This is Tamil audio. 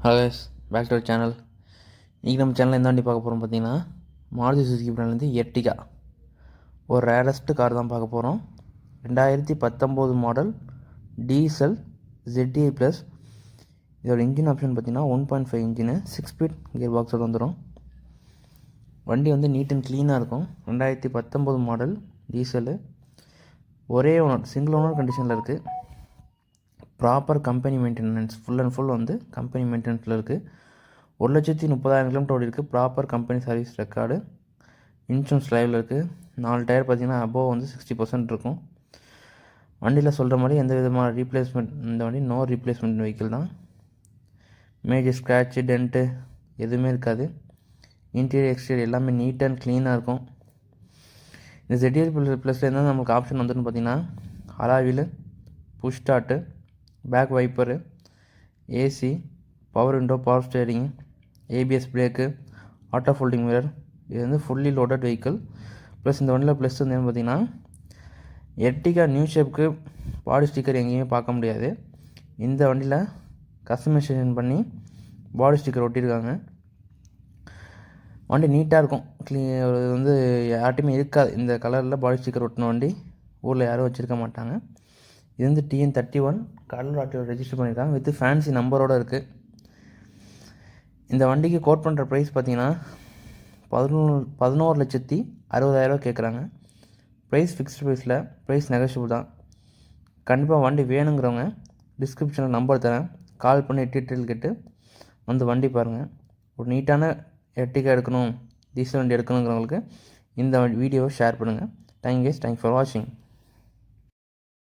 Hello guys, back to channel. இன்றைக்கி நம்ம சேனலில் எந்த வண்டி பார்க்க போகிறோம் பார்த்தீங்கன்னா, மாருதி சுசுகி பிராண்ட்லேருந்து எர்டிகா ஒரு ரேரஸ்ட்டு கார் தான் பார்க்க போகிறோம். 2019 மாடல் டீசல் ZDI ப்ளஸ். இதோட இன்ஜின் ஆப்ஷன் பார்த்தீங்கன்னா 1.5 இன்ஜினு 6 ஸ்பீட் கியர் பாக்ஸோட வந்துடும். வண்டி வந்து நீட் அண்ட் க்ளீனாக இருக்கும். 2019 மாடல் டீசலு, ஒரே ஓனர், சிங்கிள் ஓனர் கண்டிஷனில் இருக்குது. Proper company maintenance, full and full வந்து கம்பெனி மெயின்டெனன்ஸில் இருக்குது. 1,30,000 கிலோமீட்டர் ஓடி இருக்குது. Proper company service record. Insurance லைவில் இருக்குது. 4 டயர் பார்த்திங்கன்னா அபோவ் வந்து 60% இருக்கும். வண்டியில் சொல்கிற மாதிரி எந்த விதமான ரீப்ளேஸ்மெண்ட், இந்த வண்டி நோ ரீப்ளேஸ்மெண்ட் வெஹிக்கிள் தான். மேஜர் ஸ்க்ராட்சு டென்ட்டு எதுவுமே இருக்காது. இன்டீரியர் எக்ஸ்டீரியர் எல்லாமே நீட் அண்ட் க்ளீனாக இருக்கும். இந்த ZDI ப்ளஸில் என்ன நமக்கு ஆப்ஷன் வந்துன்னு பார்த்தீங்கன்னா, அலாவில், push start, back wiper, AC, power window, power steering, ABS brake, auto folding mirror. இது வந்து ஃபுல்லி லோடட் வெஹிக்கிள். ப்ளஸ் இந்த வண்டியில் ப்ளஸ் வந்து என்ன பார்த்தீங்கன்னா, எர்டிகா நியூ ஷேப்புக்கு பாடி ஸ்டிக்கர் எங்கேயுமே பார்க்க முடியாது. இந்த வண்டியில் கஸ்டமைசேஷன் பண்ணி பாடி ஸ்டிக்கர் ஒட்டியிருக்காங்க. வண்டி நீட்டாக இருக்கும். இது வந்து யார்ட்டையுமே இருக்காது. இந்த கலரில் பாடி ஸ்டிக்கர் ஒட்டின வண்டி ஊரில் யாரும் வச்சுருக்க மாட்டாங்க. இது வந்து TN31 கடலூர் ஆர்டிஓ ரெஜிஸ்டர் பண்ணியிருக்காங்க. வித் ஃபேன்சி நம்பரோடு இருக்குது. இந்த வண்டிக்கு கோட் பண்ணுற ப்ரைஸ் பார்த்தீங்கன்னா 11,60,000 கேட்குறாங்க. ப்ரைஸ் ஃபிக்ஸ்டு ப்ரைஸில், ப்ரைஸ் நெகோஷியபிள் தான். கண்டிப்பாக வண்டி வேணுங்கிறவங்க டிஸ்கிரிப்ஷனில் நம்பர் தரேன், கால் பண்ணி டீட்டெயில் கேட்டு வந்து வண்டி பாருங்கள். ஒரு நீட்டான எர்டிகா எடுக்கணும், டீசல் வண்டி எடுக்கணுங்கிறவங்களுக்கு இந்த வீடியோவை ஷேர் பண்ணுங்கள். தேங்க்யூ, தேங்க்ஸ் ஃபார் வாட்சிங்.